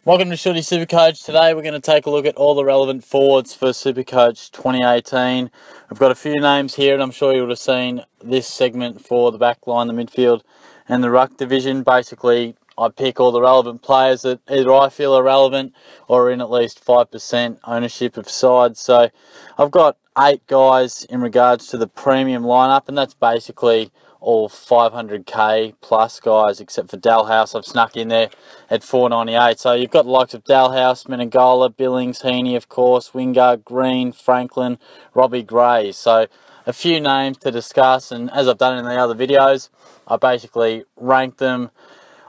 Welcome to SuperCoach. Today we're going to take a look at all the relevant forwards for SuperCoach 2018. I've got a few names here, and I'm sure you would have seen this segment for the back line, the midfield and the ruck division. Basically, I pick all the relevant players that either I feel are relevant or are in at least 5% ownership of sides. So I've got 8 guys in regards to the premium lineup, and that's basically all 500k plus guys, except for Dalhouse. I've snuck in there at 498. So you've got the likes of Dalhouse, Menegola, Billings, Heaney, of course, Wingard, Green, Franklin, Robbie Gray. So a few names to discuss, and as I've done in the other videos, I basically rank them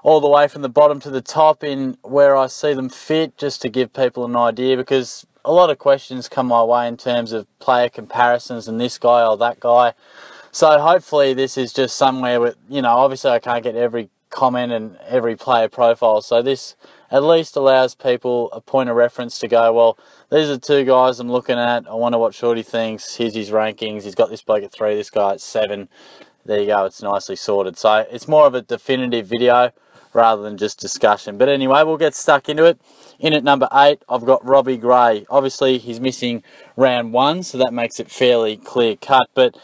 all the way from the bottom to the top in where I see them fit, just to give people an idea, because a lot of questions come my way in terms of player comparisons and this guy or that guy. So hopefully this is just somewhere with, obviously I can't get every comment and every player profile. So this at least allows people a point of reference to go, well, these are 2 guys I'm looking at. I wonder what Shorty thinks. Here's his rankings. He's got this bloke at 3, this guy at 7. There you go. It's nicely sorted. So it's more of a definitive video rather than just discussion. But anyway, we'll get stuck into it. In at number 8, I've got Robbie Gray. Obviously, he's missing round 1, so that makes it fairly clear cut. But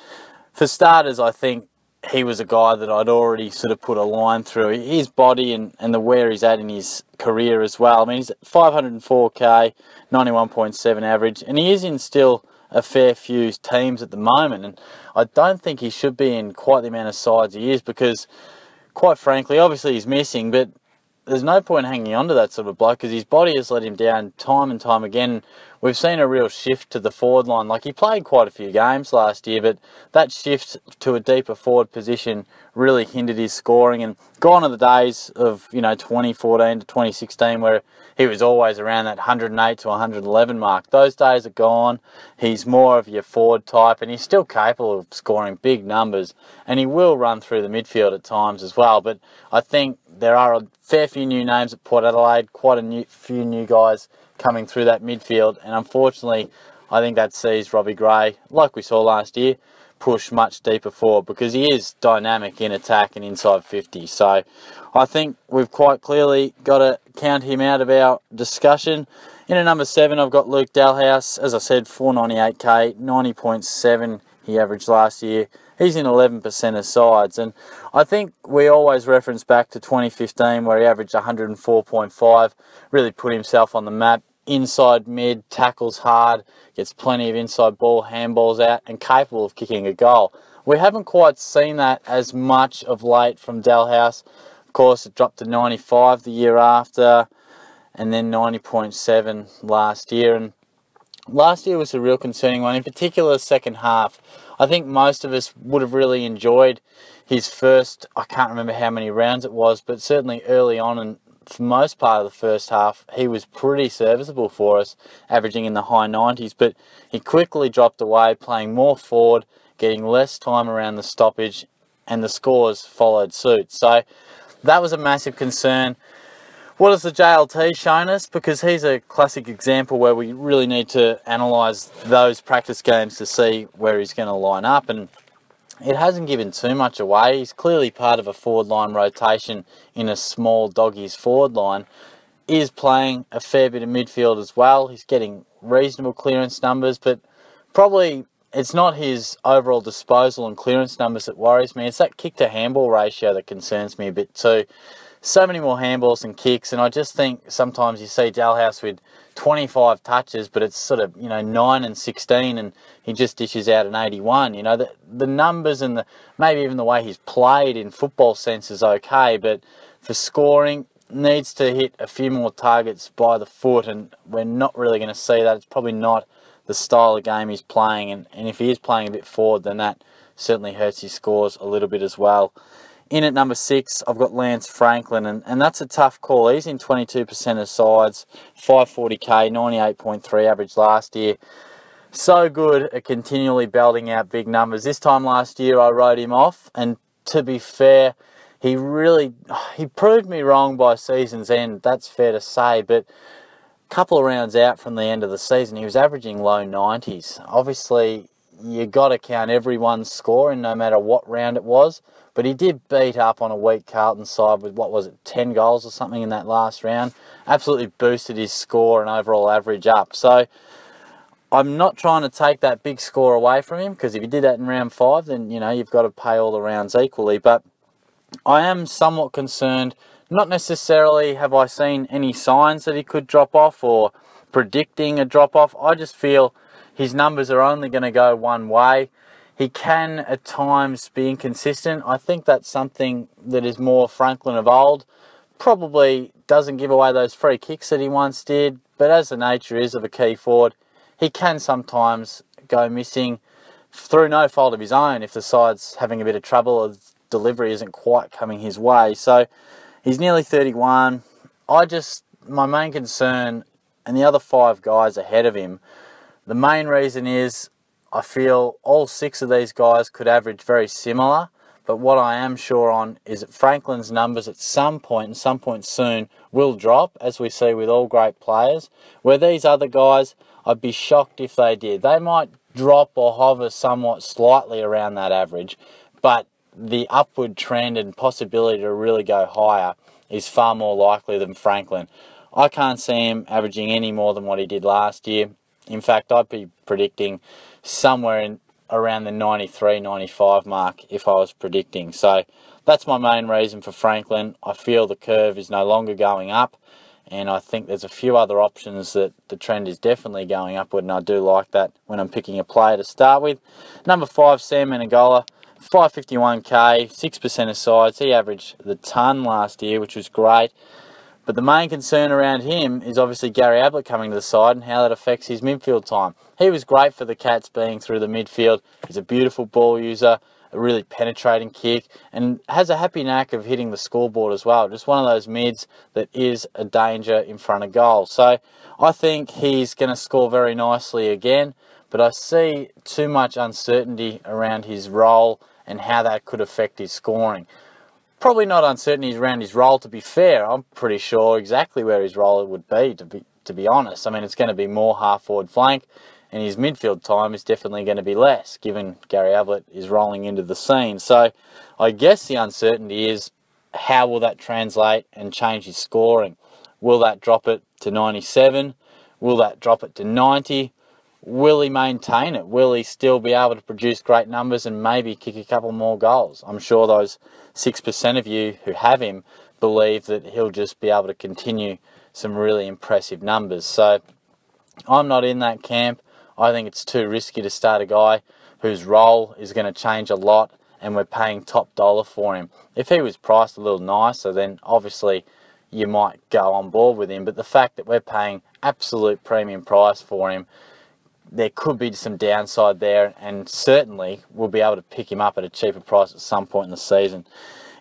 for starters, I think he was a guy that I'd already sort of put a line through. His body and the where he's at in his career as well. I mean, he's at 504k, 91.7 average, and he is in still a fair few teams at the moment. And I don't think he should be in quite the amount of sides he is, because, quite frankly, obviously he's missing, but there's no point hanging on to that sort of bloke, because his body has let him down time and time again. We've seen a real shift to the forward line. Like, he played quite a few games last year, but that shift to a deeper forward position really hindered his scoring. And gone are the days of, 2014 to 2016, where he was always around that 108 to 111 mark. Those days are gone. He's more of your forward type, and he's still capable of scoring big numbers. And he will run through the midfield at times as well. But I think there are a fair few new names at Port Adelaide, quite a few new guys coming through that midfield, and unfortunately I think that sees Robbie Gray, like we saw last year, push much deeper forward, because he is dynamic in attack and inside 50. So I think we've quite clearly got to count him out of our discussion. In at number 7, I've got Luke Dalhouse. As I said, 498k, 90.7 he averaged last year. He's in 11% of sides, and I think we always reference back to 2015, where he averaged 104.5, really put himself on the map. Inside mid, tackles hard, gets plenty of inside ball, handballs out, and capable of kicking a goal. We haven't quite seen that as much of late from Dalhouse. Of course, it dropped to 95 the year after, and then 90.7 last year. And last year was a real concerning one, in particular the second half. I think most of us would have really enjoyed his first, I can't remember how many rounds it was, but certainly early on, and for most part of the first half, he was pretty serviceable for us, averaging in the high 90s. But he quickly dropped away, playing more forward, getting less time around the stoppage, and the scores followed suit. So that was a massive concern. What has the JLT shown us? Because he's a classic example where we really need to analyse those practice games to see where he's going to line up, and it hasn't given too much away. He's clearly part of a forward line rotation in a small doggies forward line. He is playing a fair bit of midfield as well. He's getting reasonable clearance numbers, but probably it's not his overall disposal and clearance numbers that worries me. It's that kick to handball ratio that concerns me a bit too. So many more handballs and kicks, and I just think sometimes you see Dalhouse with 25 touches, but it's sort of, 9 and 16, and he just dishes out an 81. The numbers and maybe even the way he's played in football sense is okay, but for scoring, needs to hit a few more targets by the foot, and we're not really going to see that. It's probably not the style of game he's playing, and if he is playing a bit forward, then that certainly hurts his scores a little bit as well. In at number 6, I've got Lance Franklin, and that's a tough call. He's in 22% of sides, 540k, 98.3 average last year. So good at continually belting out big numbers. This time last year, I wrote him off, and to be fair, he proved me wrong by season's end. That's fair to say, but a couple of rounds out from the end of the season, he was averaging low 90s. Obviously, you got to count everyone's score in, no matter what round it was. But he did beat up on a weak Carlton side with, what was it, 10 goals or something in that last round. Absolutely boosted his score and overall average up. So I'm not trying to take that big score away from him, because if you did that in round 5, then, you know, you've got to pay all the rounds equally. But I am somewhat concerned. Not necessarily have I seen any signs that he could drop off or predicting a drop off. I just feel his numbers are only going to go one way. He can at times be inconsistent. I think that's something that is more Franklin of old. Probably doesn't give away those free kicks that he once did, but as the nature is of a key forward, he can sometimes go missing through no fault of his own if the side's having a bit of trouble or delivery isn't quite coming his way. So he's nearly 31. My main concern, and the other 5 guys ahead of him, the main reason is I feel all 6 of these guys could average very similar, but what I am sure on is that Franklin's numbers at some point, and some point soon, will drop, as we see with all great players. Where these other guys, I'd be shocked if they did. They might drop or hover somewhat slightly around that average, but the upward trend and possibility to really go higher is far more likely than Franklin. I can't see him averaging any more than what he did last year. In fact, I'd be predicting somewhere in around the 93, 95 mark if I was predicting. So that's my main reason for Franklin. I feel the curve is no longer going up, and I think there's a few other options that the trend is definitely going upward, and I do like that when I'm picking a player to start with. Number 5, Sam Menegola, 551k, 6% of sides. He averaged the ton last year, which was great. But the main concern around him is obviously Gary Ablett coming to the side and how that affects his midfield time. He was great for the Cats being through the midfield. He's a beautiful ball user, a really penetrating kick, and has a happy knack of hitting the scoreboard as well. Just one of those mids that is a danger in front of goal. So I think he's going to score very nicely again, but I see too much uncertainty around his role and how that could affect his scoring. Probably not uncertainty around his role, to be fair. I'm pretty sure exactly where his role would be, to be honest. I mean, it's going to be more half-forward flank, and his midfield time is definitely going to be less, given Gary Ablett is rolling into the scene. So I guess the uncertainty is, how will that translate and change his scoring? Will that drop it to 97? Will that drop it to 90? Will he maintain it? Will he still be able to produce great numbers and maybe kick a couple more goals? I'm sure those 6% of you who have him believe that he'll just be able to continue some really impressive numbers. So I'm not in that camp. I think it's too risky to start a guy whose role is going to change a lot and we're paying top dollar for him. If he was priced a little nicer, then obviously you might go on board with him. But the fact that we're paying absolute premium price for him, there could be some downside there, and certainly we'll be able to pick him up at a cheaper price at some point in the season.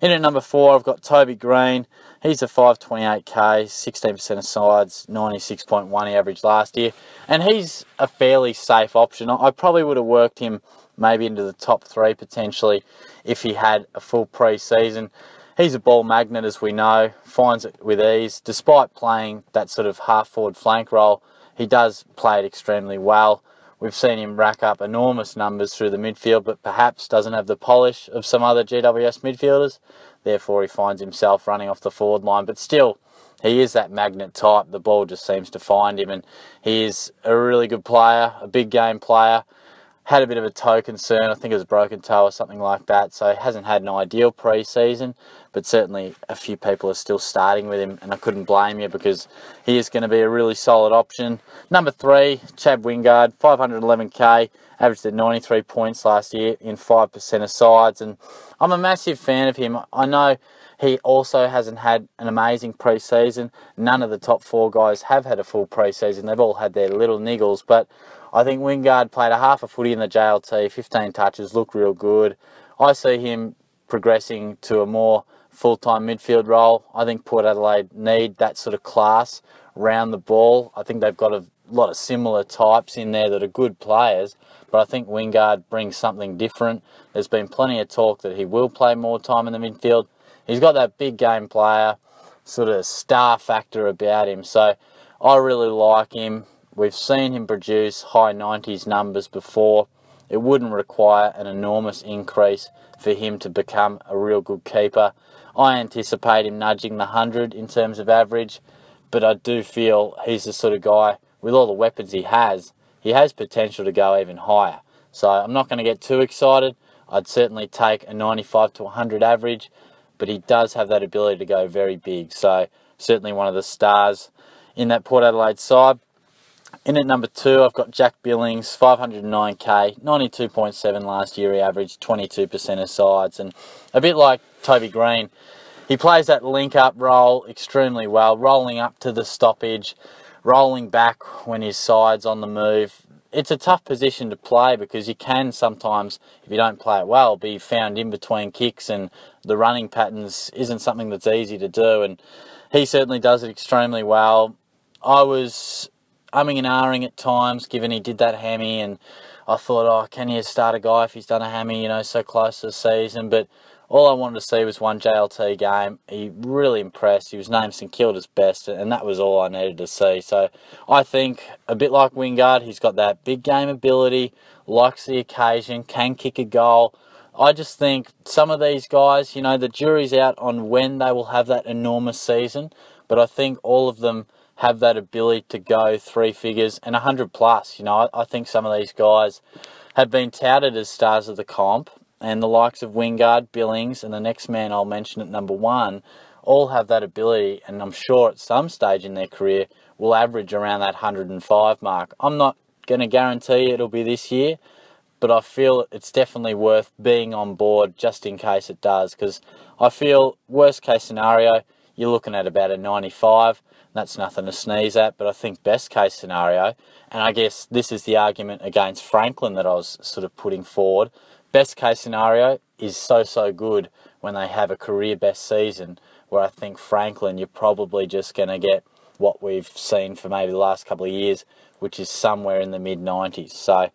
In at number 4, I've got Toby Green. He's a 528k, 16% of sides, 96.1 he averaged last year. And he's a fairly safe option. I probably would have worked him maybe into the top 3 potentially if he had a full pre-season. He's a ball magnet, as we know, finds it with ease. Despite playing that sort of half-forward flank role, he does play it extremely well. We've seen him rack up enormous numbers through the midfield, but perhaps doesn't have the polish of some other GWS midfielders. Therefore, he finds himself running off the forward line. But still, he is that magnet type. The ball just seems to find him, and he is a really good player, a big game player. Had a bit of a toe concern. I think it was a broken toe or something like that. So he hasn't had an ideal pre-season, but certainly a few people are still starting with him, and I couldn't blame you because he is going to be a really solid option. Number 3, Chad Wingard, 511k, averaged at 93 points last year in 5% of sides, and I'm a massive fan of him. I know he also hasn't had an amazing pre-season. None of the top 4 guys have had a full pre-season. They've all had their little niggles, but I think Wingard played a half a footy in the JLT, 15 touches, looked real good. I see him progressing to a more full-time midfield role. I think Port Adelaide need that sort of class round the ball. I think they've got a lot of similar types in there that are good players, but I think Wingard brings something different. There's been plenty of talk that he will play more time in the midfield. He's got that big game player sort of star factor about him, so I really like him. We've seen him produce high 90s numbers before, it wouldn't require an enormous increase for him to become a real good keeper. I anticipate him nudging the 100 in terms of average, but I do feel he's the sort of guy, with all the weapons he has potential to go even higher. So I'm not going to get too excited. I'd certainly take a 95 to 100 average, but he does have that ability to go very big. So certainly one of the stars in that Port Adelaide side. In at number 2, I've got Jack Billings, 509k, 92.7 last year. He averaged 22% of sides. And a bit like Toby Green, he plays that link-up role extremely well, rolling up to the stoppage, rolling back when his side's on the move. It's a tough position to play because you can sometimes, if you don't play it well, be found in between kicks, and the running patterns isn't something that's easy to do, and he certainly does it extremely well. I was umming and ahhing at times, given he did that hammy, and I thought, oh, can you start a guy if he's done a hammy, you know, so close to the season? But all I wanted to see was one JLT game. He really impressed. He was named St Kilda's best, and that was all I needed to see. So I think, a bit like Wingard, he's got that big game ability, likes the occasion, can kick a goal. I just think some of these guys, you know, the jury's out on when they will have that enormous season, but I think all of them have that ability to go 3 figures and 100 plus. You know, I think some of these guys have been touted as stars of the comp, and the likes of Wingard, Billings, and the next man I'll mention at number 1 all have that ability, and I'm sure at some stage in their career will average around that 105 mark. I'm not going to guarantee it'll be this year, but I feel it's definitely worth being on board just in case it does, because I feel worst case scenario, you're looking at about a 95. That's nothing to sneeze at, but I think best case scenario, and I guess this is the argument against Franklin that I was sort of putting forward, best case scenario is so good when they have a career best season, where I think Franklin, you're probably just going to get what we've seen for maybe the last couple of years, which is somewhere in the mid-90s. So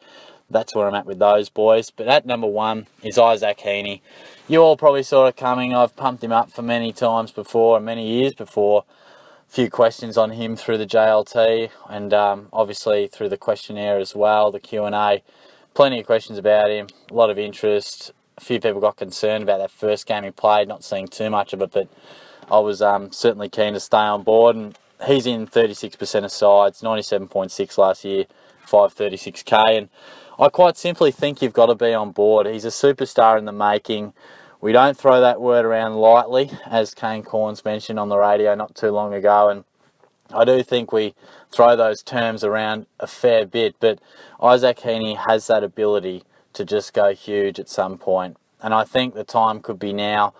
that's where I'm at with those boys. But at number 1 is Isaac Heaney. You all probably saw it coming. I've pumped him up for many times before, and many years before. A few questions on him through the JLT, and obviously through the questionnaire as well, the Q&A. Plenty of questions about him, a lot of interest. A few people got concerned about that first game he played, not seeing too much of it, but I was certainly keen to stay on board, and he's in 36% of sides, 97.6 last year, 536k, and I quite simply think you've got to be on board. He's a superstar in the making. We don't throw that word around lightly, as Kane Corns mentioned on the radio not too long ago, and I do think we throw those terms around a fair bit, but Isaac Heaney has that ability to just go huge at some point, and I think the time could be now.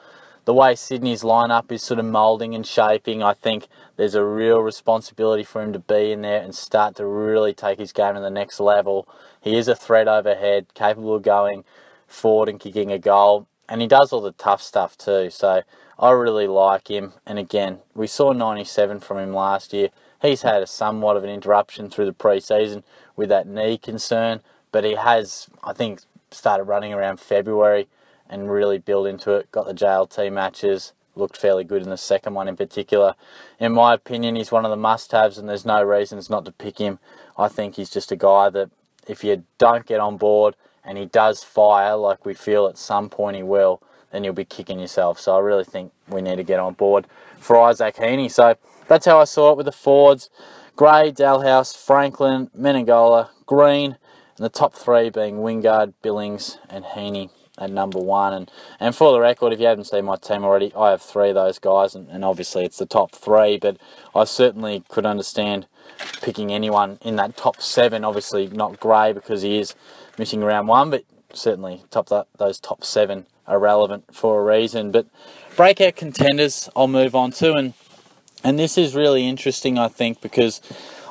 The way Sydney's lineup is sort of moulding and shaping, I think there's a real responsibility for him to be in there and start to really take his game to the next level. He is a threat overhead, capable of going forward and kicking a goal, and he does all the tough stuff too. So I really like him, and again, we saw 97 from him last year. He's had a somewhat of an interruption through the pre-season with that knee concern, but he has, I think, started running around February and really built into it, got the JLT matches, looked fairly good in the second one in particular. In my opinion, he's one of the must-haves, and there's no reasons not to pick him. I think he's just a guy that if you don't get on board and he does fire like we feel at some point he will, then you'll be kicking yourself. So I really think we need to get on board for Isaac Heaney. So that's how I saw it with the forwards. Gray, Dalhouse, Franklin, Menegola, Green, and the top 3 being Wingard, Billings and Heaney at number 1. And for the record, if you haven't seen my team already, I have 3 of those guys, and obviously it's the top 3, but I certainly could understand picking anyone in that top 7. Obviously not Gray because he is missing round 1, but certainly those top 7 are relevant for a reason. But breakout contenders I'll move on to, and this is really interesting, I think, because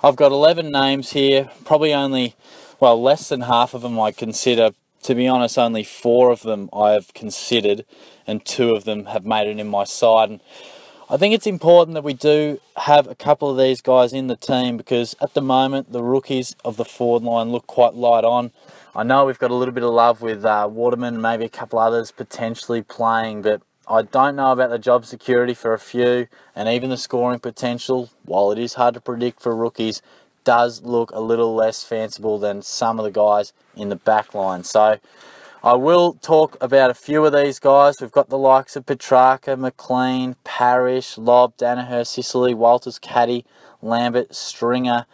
I've got 11 names here, probably only, well, less than half of them I consider. To be honest, only 4 of them I have considered, and 2 of them have made it in my side. And I think it's important that we do have a couple of these guys in the team, because at the moment the rookies of the forward line look quite light on. I know we've got a little bit of love with Waterman, maybe a couple others potentially playing, but I don't know about the job security for a few, and even the scoring potential, while it is hard to predict for rookies, does look a little less fanciful than some of the guys in the back line. So I will talk about a few of these guys. We've got the likes of Petrarca, McLean, Parrish, Lobb, Danaher, Sicily, Walters, Caddy, Lambert, Stringer.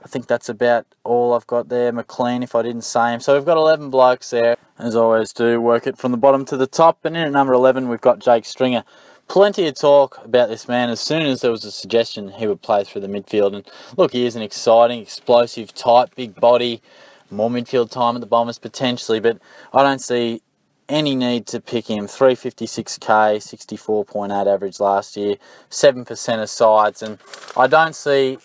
I think that's about all I've got there. McLean, if I didn't say him. So we've got 11 blokes there. As always do, work it from the bottom to the top. And in at number 11, we've got Jake Stringer. Plenty of talk about this man. As soon as there was a suggestion he would play through the midfield. And look, he is an exciting, explosive type, big body. More midfield time at the Bombers potentially. But I don't see any need to pick him. 356k, 64.8 average last year. 7% of sides. And I don't see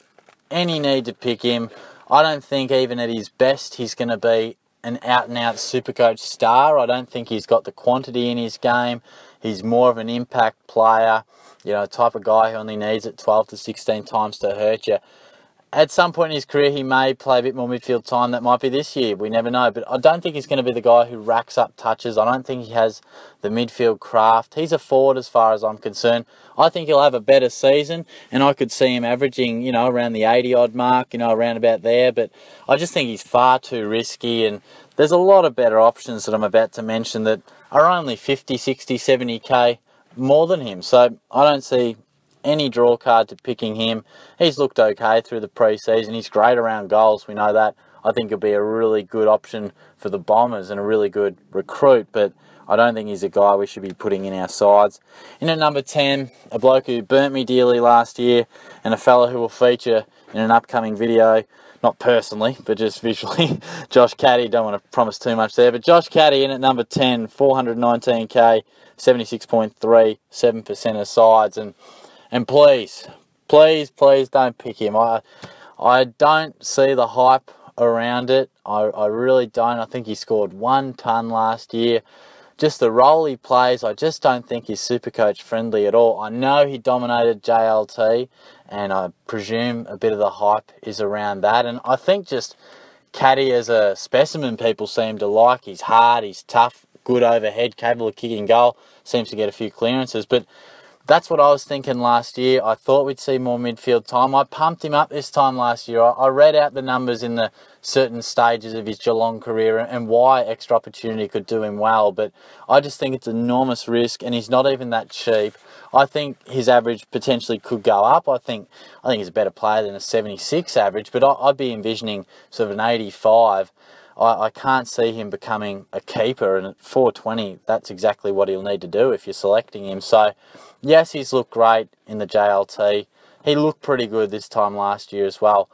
any need to pick him. I don't think even at his best he's going to be an out-and-out Supercoach star. I don't think he's got the quantity in his game. He's more of an impact player, you know, type of guy who only needs it 12 to 16 times to hurt you. At some point in his career, he may play a bit more midfield time. That might be this year. We never know. But I don't think he's going to be the guy who racks up touches. I don't think he has the midfield craft. He's a forward as far as I'm concerned. I think he'll have a better season, and I could see him averaging, you know, around the 80-odd mark, you know, around about there. But I just think he's far too risky, and there's a lot of better options that I'm about to mention that are only 50, 60, 70k more than him. So I don't see any draw card to picking him. He's looked okay through the pre-season. He's great around goals, we know that. I think he'll be a really good option for the Bombers and a really good recruit, but I don't think he's a guy we should be putting in our sides. In at number 10, a bloke who burnt me dearly last year, and a fella who will feature in an upcoming video, not personally, but just visually, Josh Caddy. Don't want to promise too much there, but Josh Caddy in at number 10, 419k, 76.3, 7% of sides, and please don't pick him. I don't see the hype around it. I really don't. I think he scored 1 ton last year. Just the role he plays, I just don't think he's Supercoach friendly at all. I know he dominated JLT, and I presume a bit of the hype is around that. And I think just Caddy as a specimen people seem to like. He's hard, he's tough, good overhead, capable of kicking goal, seems to get a few clearances. But that's what I was thinking last year. I thought we'd see more midfield time. I pumped him up this time last year. I read out the numbers in the certain stages of his Geelong career and why extra opportunity could do him well. But I just think it's enormous risk, and he's not even that cheap. I think his average potentially could go up. I think he's a better player than a 76 average, but I'd be envisioning sort of an 85. I can't see him becoming a keeper, and at 420, that's exactly what he'll need to do if you're selecting him. So, yes, he's looked great in the JLT. He looked pretty good this time last year as well.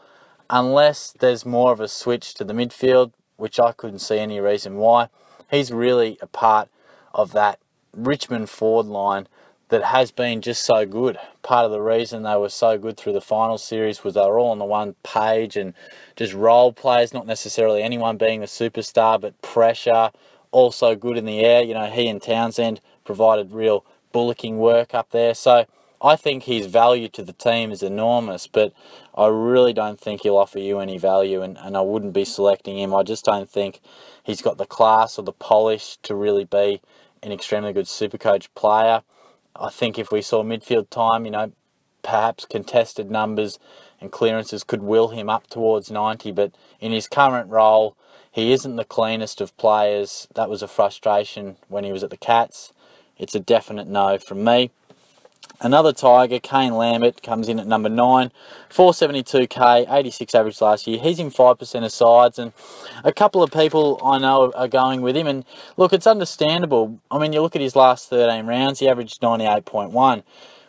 Unless there's more of a switch to the midfield, which I couldn't see any reason why, he's really a part of that Richmond forward line that has been just so good. Part of the reason they were so good through the final series was they were all on the one page and just role players, not necessarily anyone being the superstar, but pressure, also good in the air. You know, he and Townsend provided real bullocking work up there. So I think his value to the team is enormous, but I really don't think he'll offer you any value, and I wouldn't be selecting him. I just don't think he's got the class or the polish to really be an extremely good Supercoach player. I think if we saw midfield time, you know, perhaps contested numbers and clearances could will him up towards 90, but in his current role, he isn't the cleanest of players. That was a frustration when he was at the Cats. It's a definite no from me. Another Tiger, Kane Lambert, comes in at number 9, 472k, 86 average last year. He's in 5% of sides, and a couple of people I know are going with him. And look, it's understandable. I mean, you look at his last 13 rounds, he averaged 98.1.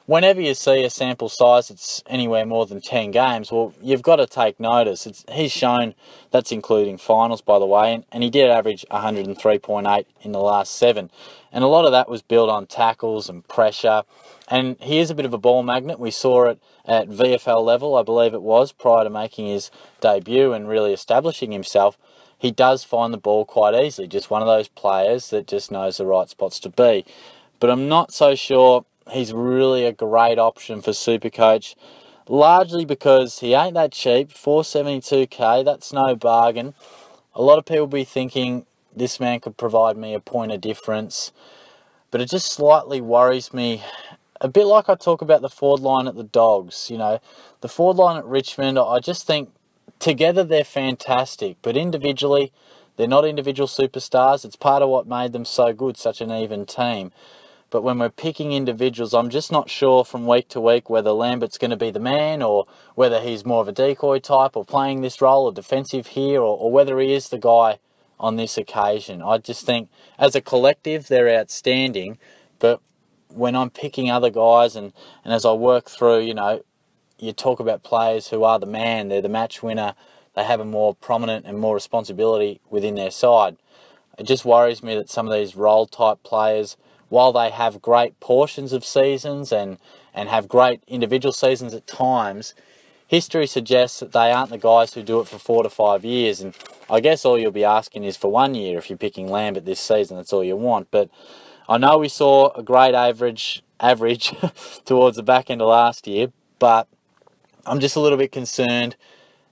Whenever you see a sample size that's anywhere more than 10 games, well, you've got to take notice. He's shown, that's including finals, by the way, and he did average 103.8 in the last 7. And a lot of that was built on tackles and pressure. And he is a bit of a ball magnet. We saw it at VFL level, I believe it was, prior to making his debut and really establishing himself. He does find the ball quite easily, just one of those players that just knows the right spots to be. But I'm not so sure he's really a great option for Supercoach, largely because he ain't that cheap. 472k, that's no bargain. A lot of people be thinking this man could provide me a point of difference, but it just slightly worries me. A bit like I talk about the forward line at the Dogs, you know, the forward line at Richmond, I just think together they're fantastic, but individually, they're not individual superstars. It's part of what made them so good, such an even team. But when we're picking individuals, I'm just not sure from week to week whether Lambert's going to be the man, or whether he's more of a decoy type or playing this role, or defensive here, or whether he is the guy on this occasion. I just think as a collective, they're outstanding. But when I'm picking other guys and as I work through, you talk about players who are the man, they're the match winner, they have a more prominent and more responsibility within their side. It just worries me that some of these role type players, while they have great portions of seasons and have great individual seasons at times, history suggests that they aren't the guys who do it for 4 to 5 years. And I guess all you'll be asking is for 1 year if you're picking Lambert this season. That's all you want. But I know we saw a great average towards the back end of last year, but I'm just a little bit concerned,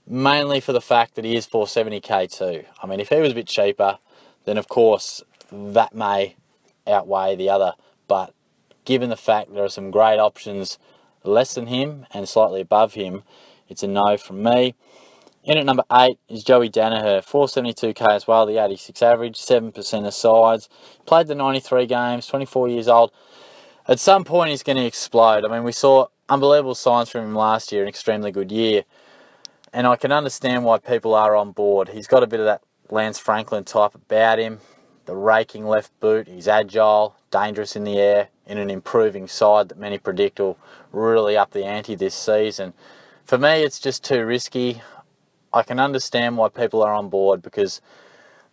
mainly for the fact that he is 470k too. I mean, if he was a bit cheaper, then of course that may outweigh the other. But given the fact there are some great options less than him and slightly above him, it's a no from me. In at number 8 is Joey Danaher, 472k as well, the 86 average, 7% of sides. Played the 93 games, 24 years old. At some point he's going to explode. I mean, we saw unbelievable signs from him last year, an extremely good year. And I can understand why people are on board. He's got a bit of that Lance Franklin type about him. The raking left boot, he's agile, dangerous in the air, in an improving side that many predict will really up the ante this season. For me, it's just too risky. I can understand why people are on board, because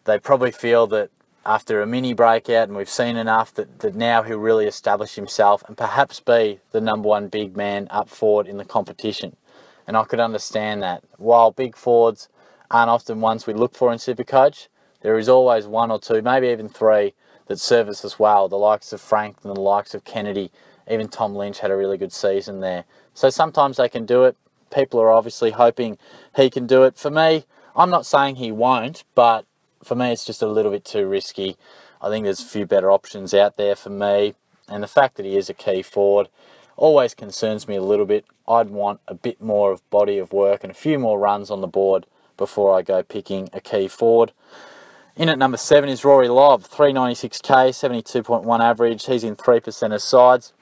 they probably feel that after a mini breakout, and we've seen enough, that now he'll really establish himself and perhaps be the number one big man up forward in the competition. And I could understand that. While big forwards aren't often ones we look for in SuperCoach, there is always 1 or 2, maybe even 3, that service us well. The likes of Franklin, the likes of Kennedy, even Tom Lynch had a really good season there. So sometimes they can do it. People are obviously hoping he can do it. For me, I'm not saying he won't, but for me it's just a little bit too risky. I think there's a few better options out there for me. And the fact that he is a key forward always concerns me a little bit. I'd want a bit more of body of work and a few more runs on the board before I go picking a key forward. In at number 7 is Rory Lobb, 396k, 72.1 average. He's in 3% of sides.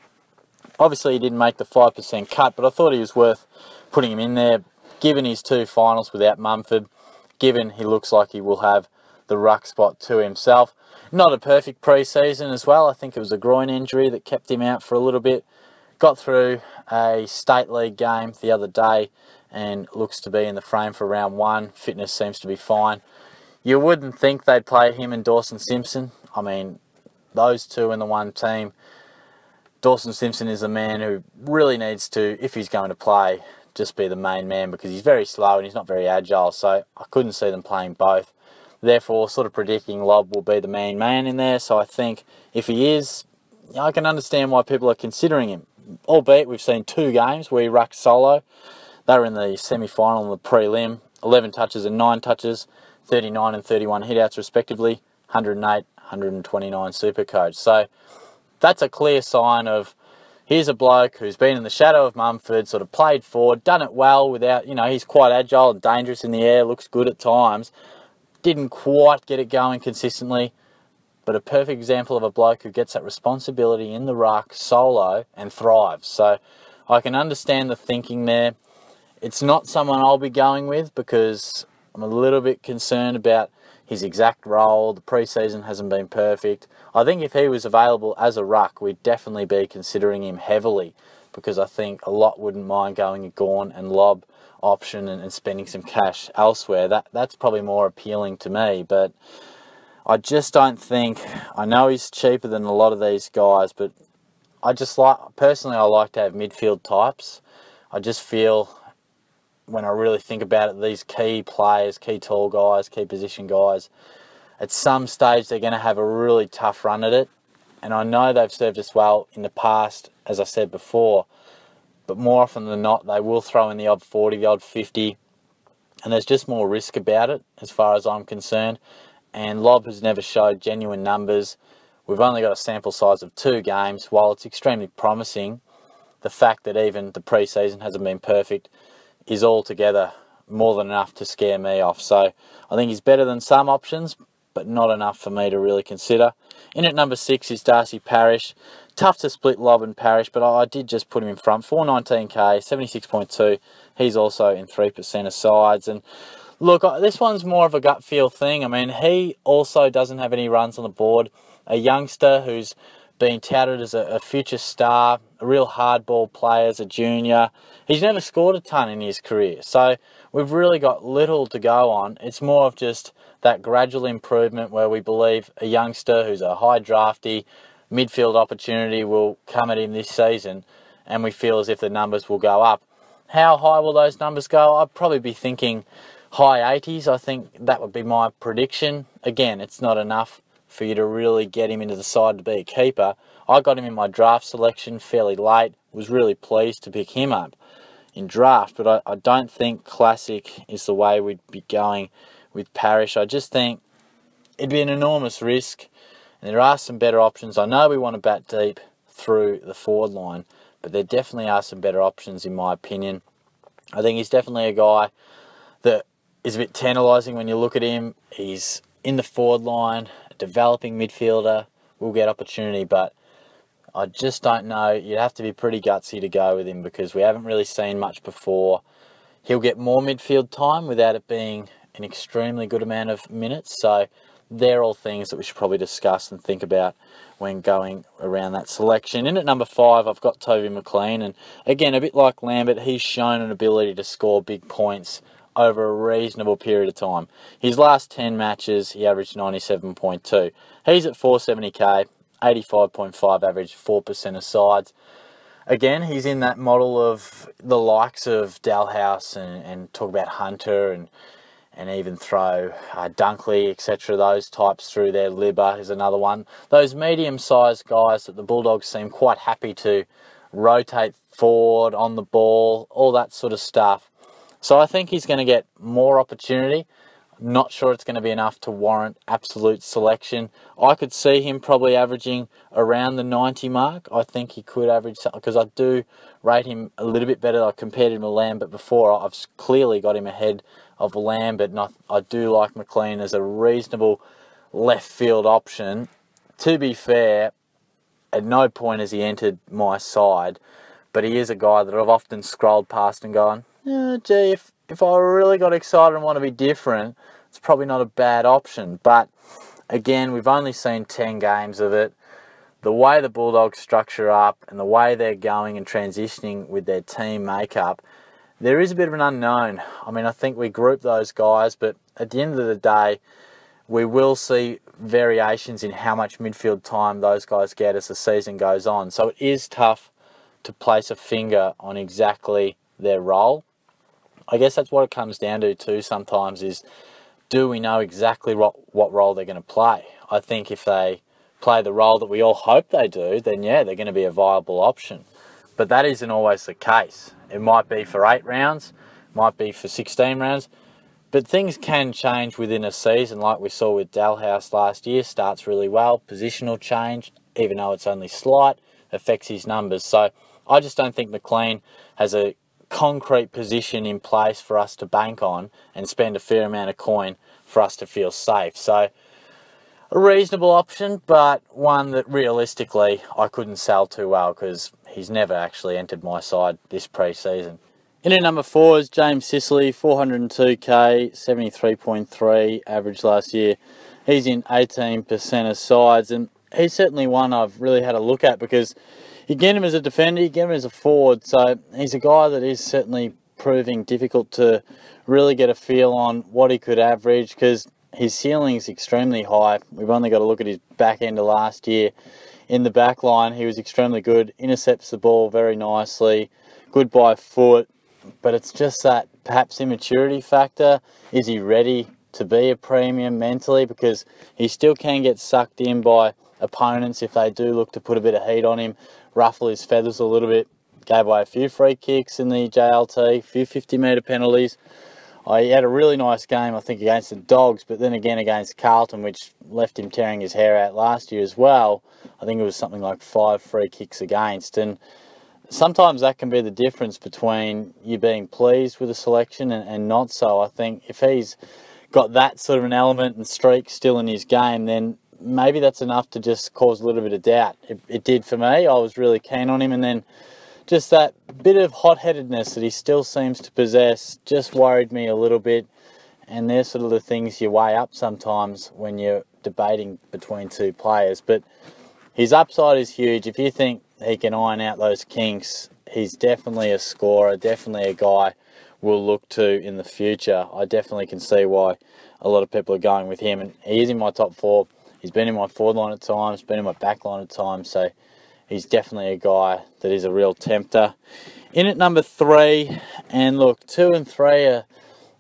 Obviously, he didn't make the 5% cut, but I thought he was worth putting him in there, given his 2 finals without Mumford, given he looks like he will have the ruck spot to himself. Not a perfect pre-season as well. I think it was a groin injury that kept him out for a little bit. Got through a state league game the other day and looks to be in the frame for round 1. Fitness seems to be fine. You wouldn't think they'd play him and Dawson Simpson. I mean, those two in the one team. Dawson Simpson is a man who really needs to, if he's going to play, just be the main man, because he's very slow and he's not very agile. So I couldn't see them playing both. Therefore, sort of predicting Lobb will be the main man in there. So I think if he is, I can understand why people are considering him. Albeit we've seen 2 games where he rucked solo. They were in the semi-final and the prelim. 11 touches and 9 touches. 39 and 31 hitouts respectively, 108, 129 SuperCoach. So that's a clear sign of, here's a bloke who's been in the shadow of Mumford, sort of played forward, done it well without, he's quite agile and dangerous in the air, looks good at times. Didn't quite get it going consistently, but a perfect example of a bloke who gets that responsibility in the ruck solo and thrives. So I can understand the thinking there. It's not someone I'll be going with, because I'm a little bit concerned about his exact role. The pre-season hasn't been perfect. I think if he was available as a ruck, we'd definitely be considering him heavily, because I think a lot wouldn't mind going a Gawn and Lobb option and spending some cash elsewhere. That's probably more appealing to me, but I just don't think, I know he's cheaper than a lot of these guys, but I like to have midfield types. I just feel, when I really think about it, these key players, key tall guys, key position guys, at some stage they're going to have a really tough run at it. And I know they've served us well in the past, as I said before, but more often than not, they will throw in the odd 40, the odd 50, and there's just more risk about it as far as I'm concerned. And Lobb has never showed genuine numbers. We've only got a sample size of 2 games. While it's extremely promising, the fact that even the pre-season hasn't been perfect is altogether more than enough to scare me off. So I think he's better than some options, but not enough for me to really consider. In at number 6 is Darcy Parish. Tough to split Lobb and Parish, but I did just put him in front. 419k, 76.2. He's also in 3% of sides. And look, this one's more of a gut feel thing. I mean, he also doesn't have any runs on the board. A youngster who's been touted as a future star, a real hardball player as a junior. He's never scored a ton in his career. So we've really got little to go on. It's more of just that gradual improvement where we believe a youngster who's a high drafty midfield opportunity will come at him this season, and we feel as if the numbers will go up. How high will those numbers go? I'd probably be thinking high 80s. I think that would be my prediction. Again, it's not enough for you to really get him into the side to be a keeper. I got him in my draft selection fairly late. Was really pleased to pick him up in draft, but I don't think Classic is the way we'd be going with Parish. I just think it'd be an enormous risk, and there are some better options. I know we want to bat deep through the forward line, but there definitely are some better options in my opinion. I think he's definitely a guy that is a bit tantalising when you look at him. He's in the forward line, a developing midfielder, will get opportunity, but I just don't know. You'd have to be pretty gutsy to go with him because we haven't really seen much before. He'll get more midfield time without it being an extremely good amount of minutes. So they're all things that we should probably discuss and think about when going around that selection. In at number 5, I've got Toby McLean. And again, a bit like Lambert, he's shown an ability to score big points over a reasonable period of time. His last 10 matches, he averaged 97.2. He's at 470k, 85.5 average, 4% of sides. Again, he's in that model of the likes of Dalhouse and talk about Hunter and even throw Dunkley, etc. Those types through there. Libba is another one. Those medium-sized guys that the Bulldogs seem quite happy to rotate forward on the ball, all that sort of stuff. So I think he's going to get more opportunity. Not sure it's going to be enough to warrant absolute selection. I could see him probably averaging around the 90 mark. I think he could average something because I do rate him a little bit better. I compared him to Lambert before. I've clearly got him ahead of Lambert, and I do like McLean as a reasonable left field option. To be fair, at no point has he entered my side, but he is a guy that I've often scrolled past and gone, gee, if I really got excited and want to be different, it's probably not a bad option. But again, we've only seen 10 games of it. The way the Bulldogs structure up and the way they're going and transitioning with their team makeup, there is a bit of an unknown. I mean, I think we group those guys, but at the end of the day, we will see variations in how much midfield time those guys get as the season goes on. So it is tough to place a finger on exactly their role. I guess that's what it comes down to too sometimes is, do we know exactly what role they're going to play? I think if they play the role that we all hope they do, then yeah, they're going to be a viable option. But that isn't always the case. It might be for 8 rounds, might be for 16 rounds, but things can change within a season like we saw with Dalhouse last year. Starts really well, positional change, even though it's only slight, affects his numbers. So I just don't think McLean has a concrete position in place for us to bank on and spend a fair amount of coin for us to feel safe. So a reasonable option, but one that realistically I couldn't sell too well because he's never actually entered my side this pre-season. In at number 4 is James Sicily, 402k, 73.3 average last year. He's in 18% of sides, and he's certainly one I've really had a look at because you get him as a defender, you get him as a forward, so he's a guy that is certainly proving difficult to really get a feel on what he could average because his ceiling is extremely high. We've only got to look at his back end of last year. In the back line, he was extremely good, intercepts the ball very nicely, good by foot, but it's just that perhaps immaturity factor. Is he ready to be a premium mentally? Because he still can get sucked in by opponents if they do look to put a bit of heat on him, ruffle his feathers a little bit. Gave away a few free kicks in the JLT, a few 50-metre penalties. He had a really nice game, I think, against the Dogs, but then again against Carlton, which left him tearing his hair out last year as well. I think it was something like 5 free kicks against. And sometimes that can be the difference between you being pleased with a selection and not so. I think if he's got that sort of an element and streak still in his game, then maybe that's enough to just cause a little bit of doubt. It did for me. I was really keen on him, and then just that bit of hot-headedness that he still seems to possess just worried me a little bit. And they're sort of the things you weigh up sometimes when you're debating between two players. But his upside is huge. If you think he can iron out those kinks, he's definitely a scorer, definitely a guy we'll look to in the future. I definitely can see why a lot of people are going with him. And he is in my top 4. He's been in my forward line at times, been in my back line at times. So he's definitely a guy that is a real tempter. In at number 3, and look, 2 and 3 are...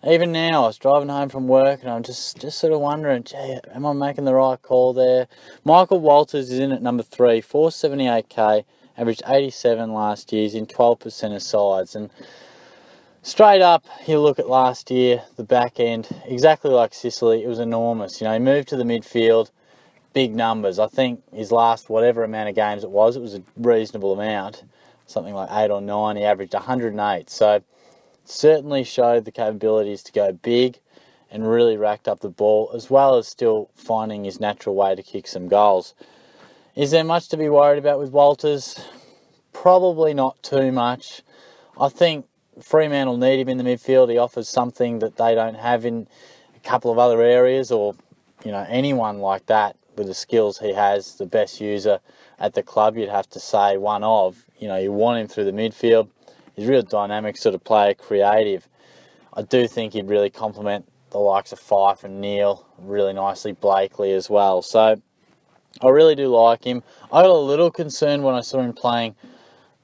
Even now, I was driving home from work and I'm just sort of wondering, gee, am I making the right call there? Michael Walters is in at number 3, 478k, averaged 87 last year. He's in 12% of sides. And straight up, you look at last year, the back end, exactly like Sicily, it was enormous. You know, he moved to the midfield, big numbers. I think his last whatever amount of games it was a reasonable amount, something like 8 or 9. He averaged 108. So certainly showed the capabilities to go big and really racked up the ball, as well as still finding his natural way to kick some goals. Is there much to be worried about with Walters? Probably not too much. I think Fremantle need him in the midfield. He offers something that they don't have in a couple of other areas, or anyone like that with the skills he has, the best user at the club, you'd have to say one of. You want him through the midfield. He's a real dynamic sort of player, creative. I do think he'd really complement the likes of Fife and Neil really nicely, Blakely as well. So I really do like him. I got a little concerned when I saw him playing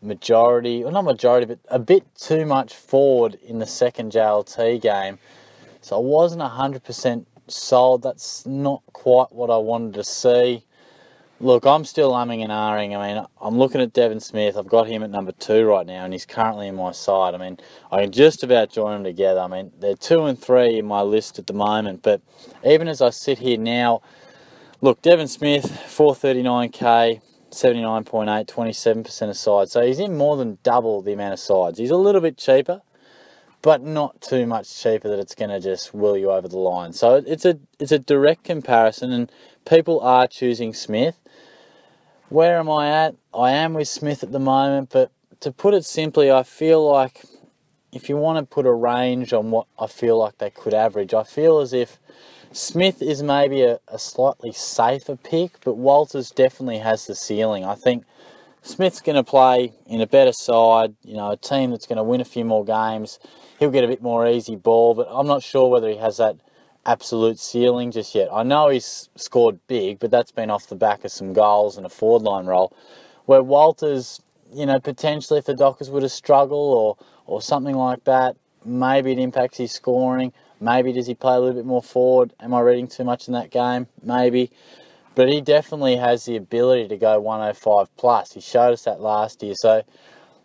not majority, but a bit too much forward in the second JLT game. So I wasn't 100% sold. That's not quite what I wanted to see. Look, I'm still umming and ahhing. I mean, I'm looking at Devon Smith. I've got him at number 2 right now, and he's currently in my side. I mean, I can just about join them together. I mean, they're 2 and 3 in my list at the moment. But even as I sit here now, look, Devon Smith, 439k, 79.8, 27% of sides. So he's in more than double the amount of sides. He's a little bit cheaper, but not too much cheaper that it's going to just will you over the line. So it's a direct comparison, and people are choosing Smith. Where am I at? I am with Smith at the moment, but to put it simply, I feel like if you want to put a range on what I feel like they could average, I feel as if Smith is maybe a slightly safer pick, but Walters definitely has the ceiling. I think Smith's going to play in a better side, a team that's going to win a few more games. He'll get a bit more easy ball, but I'm not sure whether he has that absolute ceiling just yet. I know he's scored big, but that's been off the back of some goals and a forward line role. Where Walters, potentially if the Dockers were to struggle or something like that, maybe it impacts his scoring. Maybe does he play a little bit more forward? Am I reading too much in that game? Maybe. But he definitely has the ability to go 105 plus. He showed us that last year. So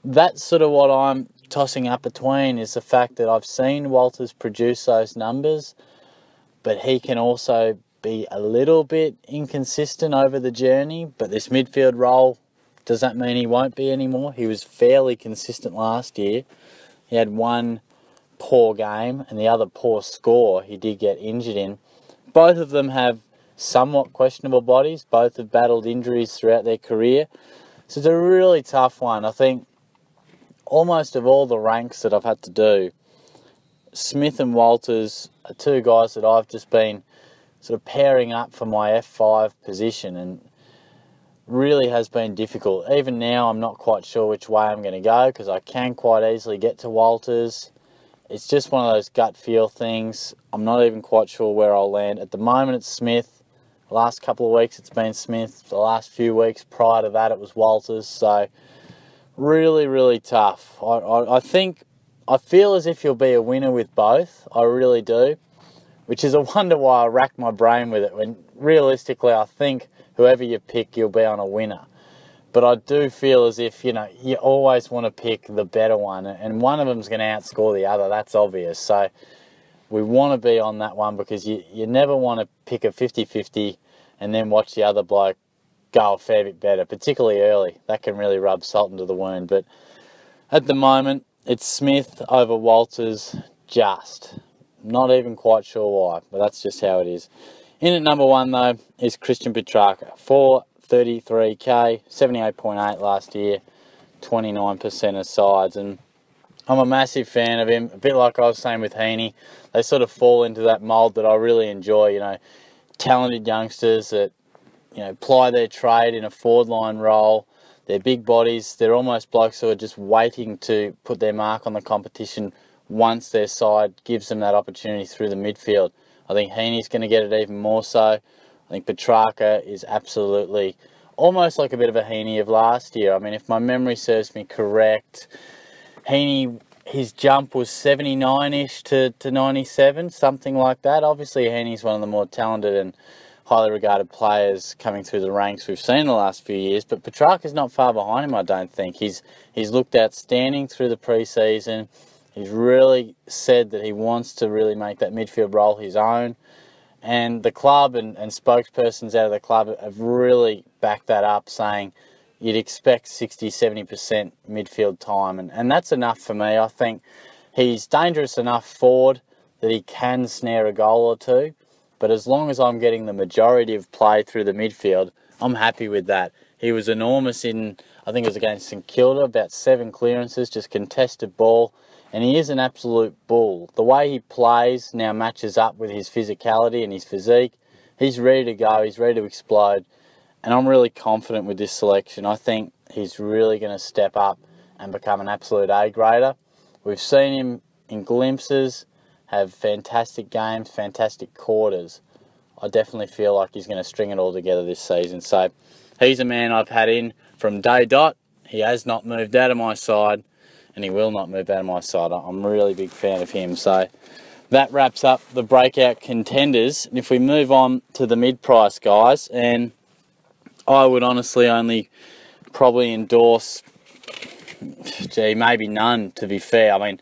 that's sort of what I'm tossing up between, is the fact that I've seen Walters produce those numbers, but he can also be a little bit inconsistent over the journey. But this midfield role, does that mean he won't be anymore? He was fairly consistent last year. He had one poor game and the other poor score he did get injured in. Both of them have somewhat questionable bodies. Both have battled injuries throughout their career. So it's a really tough one. I think almost of all the ranks that I've had to do, Smith and Walters are 2 guys that I've just been sort of pairing up for my F5 position, and really has been difficult. Even now, I'm not quite sure which way I'm going to go, because I can quite easily get to Walters. It's just one of those gut feel things. I'm not even quite sure where I'll land. At the moment, it's Smith. The last couple of weeks, it's been Smith. The last few weeks prior to that, it was Walters. So really, really tough. I feel as if you'll be a winner with both. I really do, which is a wonder why I rack my brain with it, when realistically I think whoever you pick, you'll be on a winner. But I do feel as if, you always want to pick the better one, and one of them's going to outscore the other. That's obvious. So we want to be on that one, because you never want to pick a 50-50 and then watch the other bloke go a fair bit better, particularly early. That can really rub salt into the wound. But At the moment, it's Smith over Walters, just. Not even quite sure why, but that's just how it is. In at number 1, though, is Christian Petrarca. 433k, 78.8 last year, 29% of sides. And I'm a massive fan of him. A bit like I was saying with Heaney, they sort of fall into that mould that I really enjoy. You know, talented youngsters that, you know, ply their trade in a forward line role. They're big bodies. They're almost blokes who are just waiting to put their mark on the competition once their side gives them that opportunity through the midfield. I think Heaney's going to get it even more so. I think Petrarca is absolutely almost like a bit of a Heaney of last year. I mean, if my memory serves me correct, Heaney, his jump was 79-ish to 97, something like that. Obviously, Heaney's one of the more talented and highly regarded players coming through the ranks we've seen in the last few years, but Petrarca's not far behind him, I don't think. He's looked outstanding through the pre-season. He's really said that he wants to really make that midfield role his own, and the club and spokespersons out of the club have really backed that up, saying you'd expect 60-70% midfield time, and that's enough for me. I think he's dangerous enough forward that he can snare a goal or two, but as long as I'm getting the majority of play through the midfield, I'm happy with that. He was enormous in, I think it was against St Kilda, about 7 clearances, just contested ball, and he is an absolute bull. The way he plays now matches up with his physicality and his physique. He's ready to go, he's ready to explode, and I'm really confident with this selection. I think he's really going to step up and become an absolute A-grader. We've seen him in glimpses, have fantastic games, fantastic quarters. I definitely feel like he's going to string it all together this season. So he's a man I've had in from day dot. He has not moved out of my side, and he will not move out of my side. I'm a really big fan of him. So that wraps up the breakout contenders. And if we move on to the mid-price guys, and I would honestly only probably endorse, maybe none, to be fair. I mean,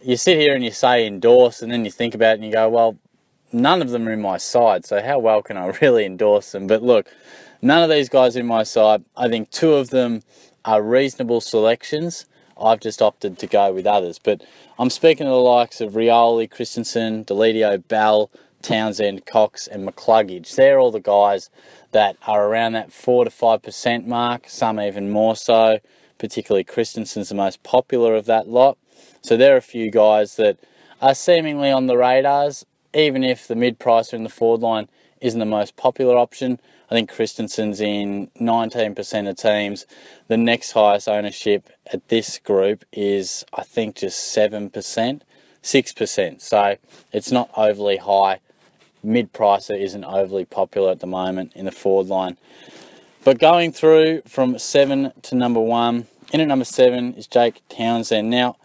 you sit here and you say endorse, and then you think about it and you go, well, none of them are in my side, so how well can I really endorse them? But look, none of these guys are in my side. I think 2 of them are reasonable selections. I've just opted to go with others. But I'm speaking of the likes of Rioli, Christensen, Deledio, Bell, Townsend, Cox and McCluggage. They're all the guys that are around that 4 to 5% mark, some even more so. Particularly Christensen's the most popular of that lot. So there are a few guys that are seemingly on the radars, even if the mid-pricer in the forward line isn't the most popular option. I think Christensen's in 19% of teams. The next highest ownership at this group is, I think, just 7%, 6%. So it's not overly high. Mid-pricer isn't overly popular at the moment in the forward line. But going through from 7 to number 1, in at number 7 is Jake Townsend. Now,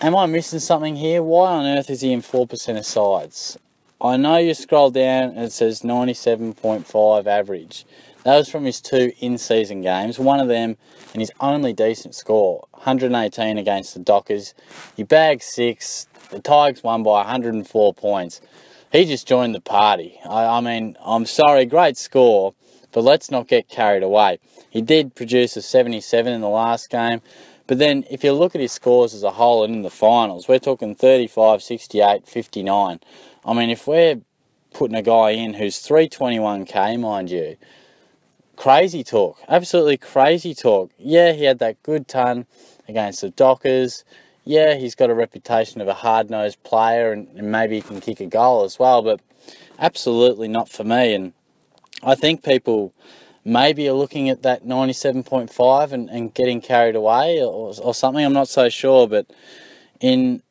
am I missing something here? Why on earth is he in 4% of sides? I know you scroll down and it says 97.5 average. That was from his 2 in-season games. One of them, and his only decent score, 118 against the Dockers. He bagged 6. The Tigers won by 104 points. He just joined the party. I mean, I'm sorry, great score, but let's not get carried away. He did produce a 77 in the last game. But then if you look at his scores as a whole and in the finals, we're talking 35, 68, 59. I mean, if we're putting a guy in who's 321k, mind you, crazy talk. Absolutely crazy talk. Yeah, he had that good ton against the Dockers. Yeah, he's got a reputation of a hard-nosed player and maybe he can kick a goal as well, but absolutely not for me. And I think people maybe are looking at that 97.5 and getting carried away or something. I'm not so sure, but in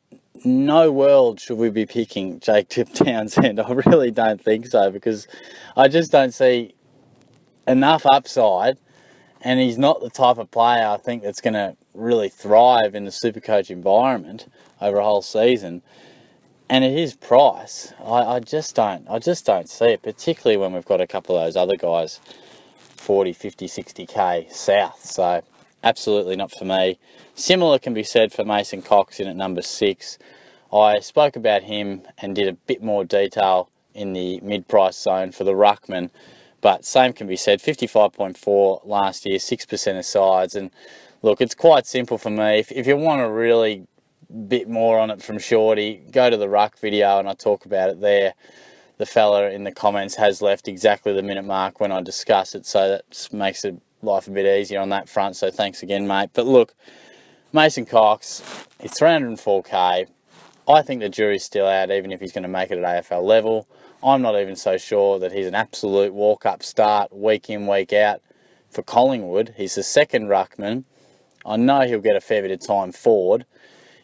no world should we be picking Jake Townsend. I really don't think so, because I just don't see enough upside, and he's not the type of player I think that's going to really thrive in the SuperCoach environment over a whole season. And at his price, I just don't see it, particularly when we've got a couple of those other guys 40, 50, 60k south. So absolutely not for me. Similar can be said for Mason Cox in at number 6. I spoke about him and did a bit more detail in the mid-price zone for the ruckman, but same can be said. 55.4 last year, 6% of sides, and look, it's quite simple for me. If you want to really bit more on it from Shorty, go to the ruck video and I talk about it there. The fella in the comments has left exactly the minute mark when I discuss it, so that makes life a bit easier on that front, so thanks again, mate. But look, Mason Cox, he's 304k. I think the jury's still out, even if he's going to make it at AFL level. I'm not even so sure that he's an absolute walk-up start, week in, week out for Collingwood. He's the second ruckman. I know he'll get a fair bit of time forward.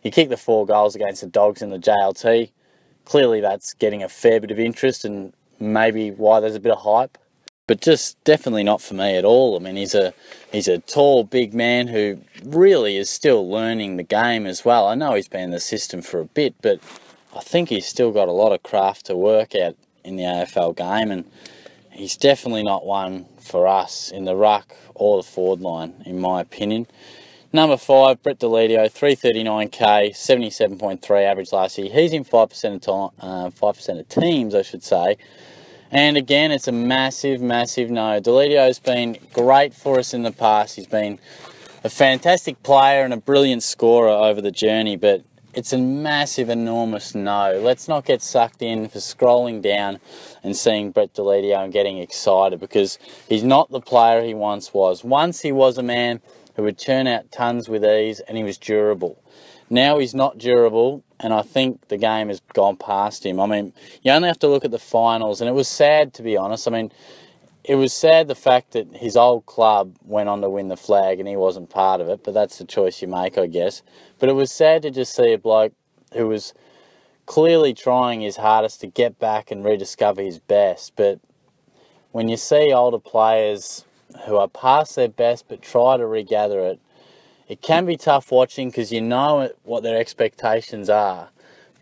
He kicked the 4 goals against the Dogs in the JLT. Clearly that's getting a fair bit of interest and maybe why there's a bit of hype. But just definitely not for me at all. I mean, he's a tall, big man who really is still learning the game as well. I know he's been in the system for a bit, but I think he's still got a lot of craft to work at in the AFL game, and he's definitely not one for us in the ruck or the forward line, in my opinion. Number 5, Brett Deledio, 339k, 77.3 average last year. He's in 5% of teams, I should say. And again, it's a massive, massive no. Deledio's been great for us in the past. He's been a fantastic player and a brilliant scorer over the journey, but it's a massive, enormous no. Let's not get sucked in for scrolling down and seeing Brett Deledio and getting excited, because he's not the player he once was. Once he was a man who would churn out tons with ease and he was durable. Now he's not durable, and I think the game has gone past him. I mean, you only have to look at the finals, and it was sad, to be honest. I mean, it was sad the fact that his old club went on to win the flag and he wasn't part of it, but that's the choice you make, I guess. But it was sad to just see a bloke who was clearly trying his hardest to get back and rediscover his best. But when you see older players who are past their best but try to regather it, it can be tough watching, because you know what their expectations are,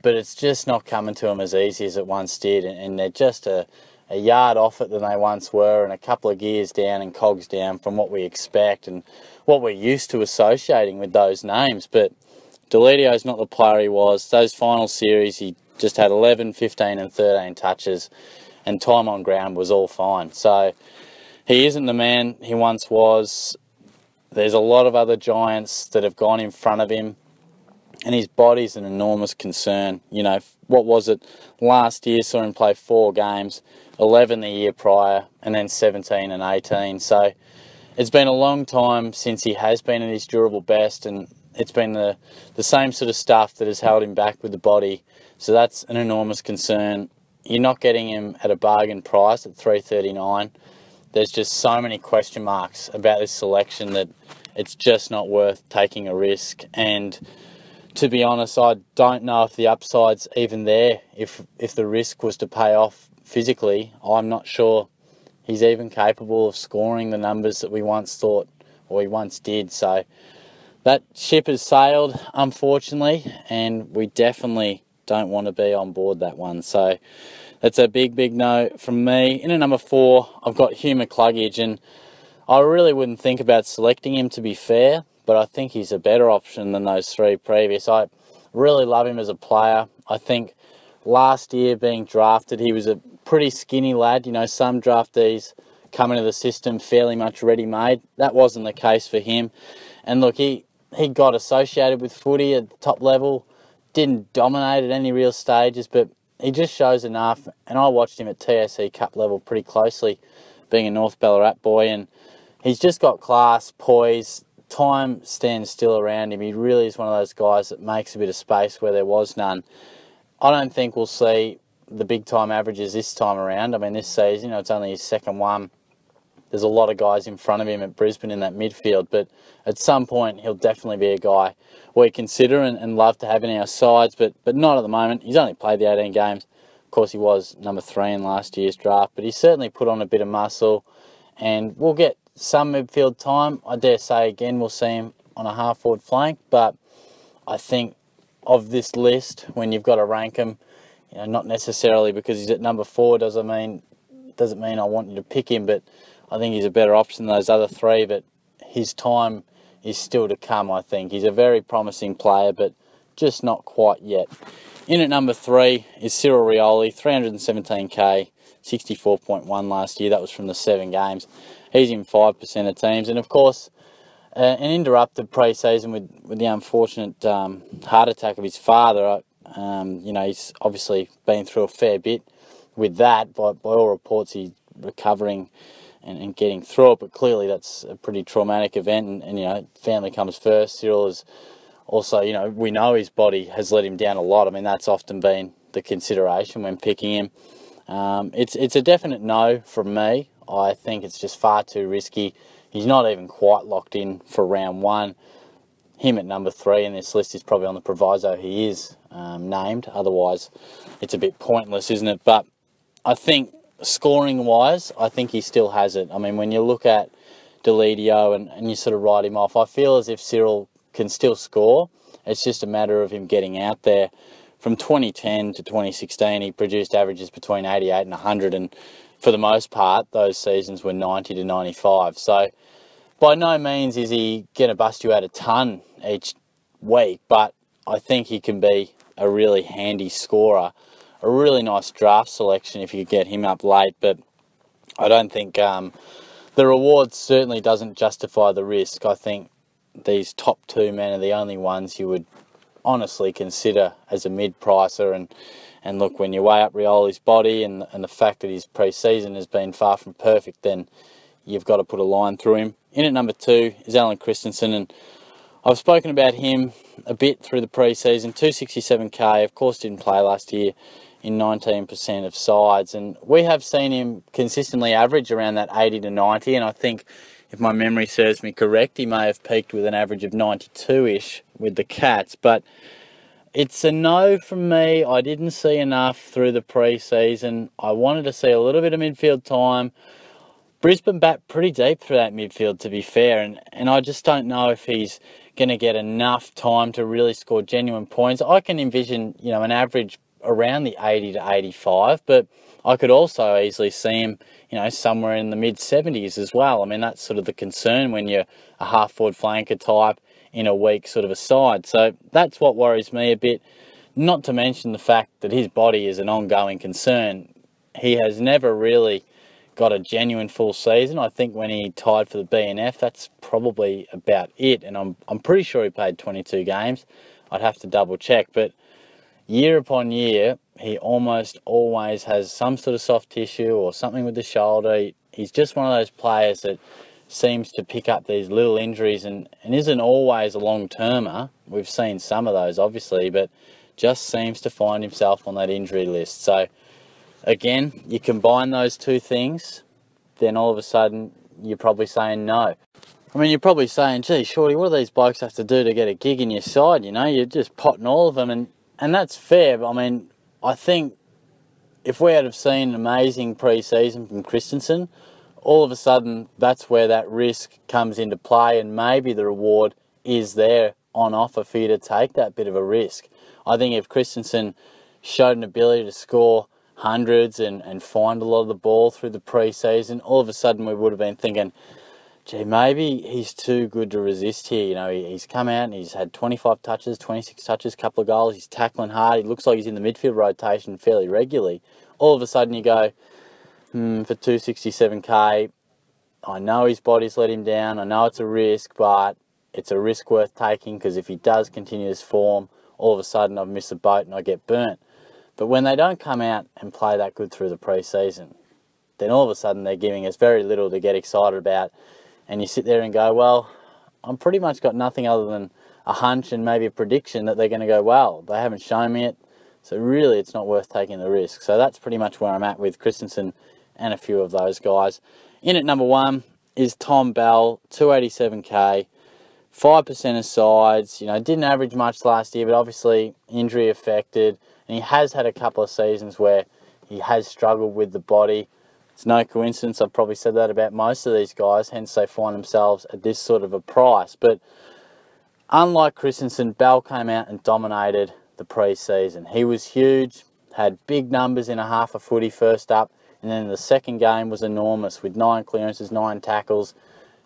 but it's just not coming to them as easy as it once did, and they're just a yard off it than they once were, and a couple of gears down and cogs down from what we expect and what we're used to associating with those names. But Deledio's not the player he was. Those final series, he just had 11, 15 and 13 touches, and time on ground was all fine. So he isn't the man he once was. There's a lot of other giants that have gone in front of him, and his body's an enormous concern. You know, what was it? Last year saw him play 4 games, 11 the year prior, and then 17 and 18. So it's been a long time since he has been at his durable best, and it's been the same sort of stuff that has held him back with the body. So that's an enormous concern. You're not getting him at a bargain price at $339. There's just so many question marks about this selection that it's just not worth taking a risk. And to be honest, I don't know if the upside's even there. If the risk was to pay off physically, I'm not sure he's even capable of scoring the numbers that we once thought, or he once did. So that ship has sailed, unfortunately, and we definitely don't want to be on board that one. So that's a big, big no from me. In at number 4, I've got Hugh McCluggage, and I really wouldn't think about selecting him, to be fair, but I think he's a better option than those 3 previous. I really love him as a player. I think last year being drafted, he was a pretty skinny lad. You know, some draftees come into the system fairly much ready-made. That wasn't the case for him. And look, he got associated with footy at the top level, didn't dominate at any real stages, but he just shows enough. And I watched him at TSC Cup level pretty closely, being a North Ballarat boy, and he's just got class, poise. Time stands still around him. He really is one of those guys that makes a bit of space where there was none. I don't think we'll see the big time averages this time around. I mean, this season, you know, it's only his second one. There's a lot of guys in front of him at Brisbane in that midfield, but at some point he'll definitely be a guy we consider and love to have in our sides, but not at the moment. He's only played the 18 games. Of course, he was number 3 in last year's draft, but he's certainly put on a bit of muscle, and we'll get some midfield time. I dare say again we'll see him on a half-forward flank, but I think of this list, when you've got to rank him, you know, not necessarily because he's at number 4 doesn't mean I want you to pick him, but I think he's a better option than those other 3, but his time is still to come, I think. He's a very promising player, but just not quite yet. In at number 3 is Cyril Rioli, 317k, 64.1 last year. That was from the 7 games. He's in 5% of teams. And of course, an interrupted pre-season with the unfortunate heart attack of his father. You know, he's obviously been through a fair bit with that. By all reports, he's recovering and getting through it, but clearly that's a pretty traumatic event, and you know, family comes first. Cyril is also, you know, we know his body has let him down a lot. I mean, that's often been the consideration when picking him. It's a definite no from me. I think it's just far too risky. He's not even quite locked in for round one. Him at number 3 in this list is probably on the proviso he is named. Otherwise, it's a bit pointless, isn't it? But I think scoring-wise, I think he still has it. I mean, when you look at Deledio and you sort of write him off, I feel as if Cyril can still score. It's just a matter of him getting out there. From 2010 to 2016, he produced averages between 88 and 100, and for the most part, those seasons were 90 to 95. So by no means is he going to bust you out a ton each week, but I think he can be a really handy scorer, a really nice draft selection if you could get him up late. But I don't think the reward certainly doesn't justify the risk. I think these top 2 men are the only ones you would honestly consider as a mid-pricer, and look, when you weigh up Rioli's body and the fact that his pre-season has been far from perfect, then you've got to put a line through him. In at number 2 is Alan Christensen, and I've spoken about him a bit through the pre-season. 267k, of course didn't play last year in 19% of sides, and we have seen him consistently average around that 80 to 90, and I think, if my memory serves me correct, he may have peaked with an average of 92-ish with the Cats. But it's a no from me. I didn't see enough through the pre-season. I wanted to see a little bit of midfield time. Brisbane bat pretty deep through that midfield, to be fair, and I just don't know if he's going to get enough time to really score genuine points. I can envision, you know, an average around the 80 to 85, but I could also easily see him, you know, somewhere in the mid-70s as well. I mean, that's sort of the concern when you're a half-forward flanker type in a weak sort of a side. So that's what worries me a bit, not to mention the fact that his body is an ongoing concern. He has never really got a genuine full season. I think when he tied for the BNF, that's probably about it, and I'm pretty sure he played 22 games. I'd have to double-check, but year upon year, he almost always has some sort of soft tissue or something with the shoulder. He's just one of those players that seems to pick up these little injuries and isn't always a long-termer. We've seen some of those, obviously, but just seems to find himself on that injury list. So, again, you combine those two things, then all of a sudden you're probably saying no. I mean, you're probably saying, gee, Shorty, what do these blokes have to do to get a gig in your side? You know, you're just potting all of them, and that's fair. But I mean, I think if we had have seen an amazing pre-season from Christensen, all of a sudden that's where that risk comes into play, and maybe the reward is there on offer for you to take that bit of a risk. I think if Christensen showed an ability to score hundreds and find a lot of the ball through the pre-season, all of a sudden we would have been thinking, gee, maybe he's too good to resist here. You know, he's come out and he's had 25 touches, 26 touches, couple of goals. He's tackling hard. He looks like he's in the midfield rotation fairly regularly. All of a sudden you go, for 267k, I know his body's let him down. I know it's a risk, but it's a risk worth taking, because if he does continue this form, all of a sudden I've missed the boat and I get burnt. But when they don't come out and play that good through the pre-season, then all of a sudden they're giving us very little to get excited about. And you sit there and go, well, I'm pretty much got nothing other than a hunch and maybe a prediction that they're going to go well. They haven't shown me it, so really it's not worth taking the risk. So that's pretty much where I'm at with Christensen and a few of those guys. In at number 1 is Tom Bell, 287k, 5% of sides. You know, didn't average much last year, but obviously injury affected. And he has had a couple of seasons where he has struggled with the body. It's no coincidence, I've probably said that about most of these guys, hence they find themselves at this sort of a price. But unlike Christensen, Bell came out and dominated the pre-season. He was huge, had big numbers in a half a footy first up, and then the second game was enormous with 9 clearances, 9 tackles,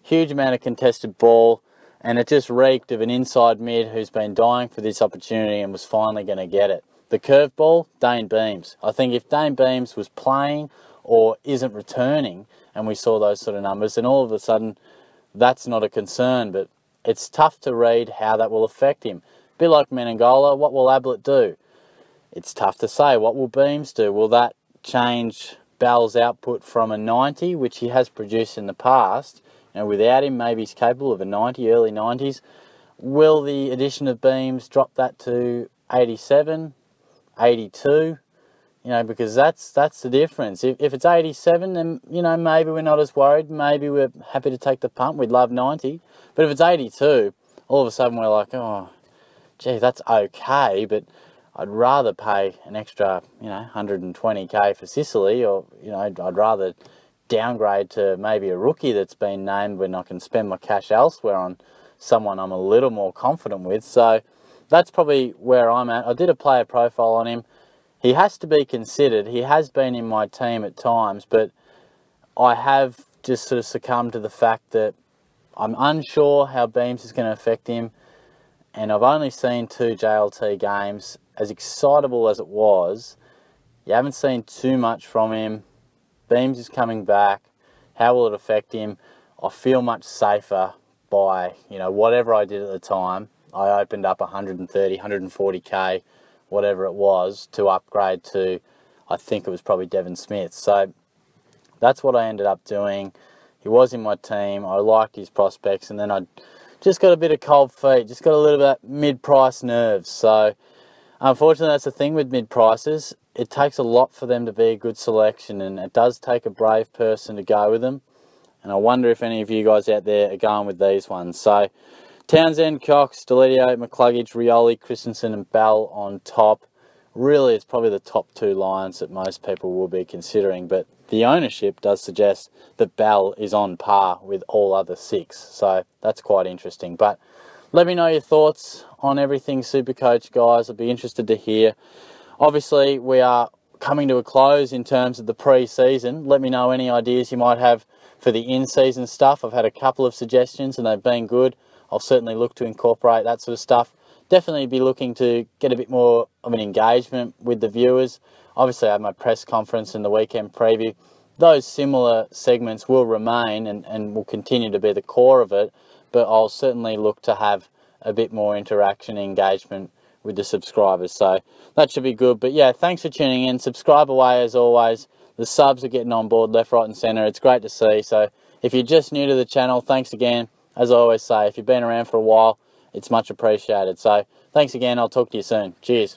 huge amount of contested ball, and it just reeked of an inside mid who's been dying for this opportunity and was finally going to get it. The curveball, Dane Beams. I think if Dane Beams was playing or isn't returning, and we saw those sort of numbers, then all of a sudden that's not a concern. But it's tough to read how that will affect him. A bit like Menengola, what will Ablett do? It's tough to say. What will Beams do? Will that change Bell's output from a 90, which he has produced in the past? And without him, maybe he's capable of a 90, early 90s. Will the addition of Beams drop that to 87, 82? You know, because that's the difference. If it's 87, then, you know, maybe we're not as worried. Maybe we're happy to take the punt. We'd love 90. But if it's 82, all of a sudden we're like, oh, gee, that's okay, but I'd rather pay an extra, you know, 120k for Sicily, or, you know, I'd rather downgrade to maybe a rookie that's been named when I can spend my cash elsewhere on someone I'm a little more confident with. So that's probably where I'm at. I did a player profile on him. He has to be considered. He has been in my team at times, but I have just sort of succumbed to the fact that I'm unsure how Beams is going to affect him, and I've only seen 2 JLT games. As excitable as it was, you haven't seen too much from him. Beams is coming back. How will it affect him? I feel much safer by, you know, whatever I did at the time. I opened up 130, 140k, whatever it was, to upgrade to, I think it was probably Devon Smith. So that's what I ended up doing. He was in my team. I liked his prospects, and then I just got a bit of cold feet, just got a little bit mid-price nerves. So unfortunately, that's the thing with mid-prices. It takes a lot for them to be a good selection, and it does take a brave person to go with them. And I wonder if any of you guys out there are going with these ones. So Townsend, Cox, Delidio, McCluggage, Rioli, Christensen and Bell on top. Really, it's probably the top 2 lines that most people will be considering, but the ownership does suggest that Bell is on par with all other 6. So that's quite interesting. But let me know your thoughts on everything SuperCoach, guys. I'd be interested to hear. Obviously, we are coming to a close in terms of the pre-season. Let me know any ideas you might have for the in-season stuff. I've had a couple of suggestions and they've been good. I'll certainly look to incorporate that sort of stuff. Definitely be looking to get a bit more of an engagement with the viewers. Obviously, I have my press conference and the weekend preview. Those similar segments will remain and will continue to be the core of it, but I'll certainly look to have a bit more interaction and engagement with the subscribers. So that should be good. But yeah, thanks for tuning in. Subscribe away as always. The subs are getting on board left, right and centre. It's great to see. So if you're just new to the channel, thanks again. As I always say, if you've been around for a while, it's much appreciated. So thanks again. I'll talk to you soon. Cheers.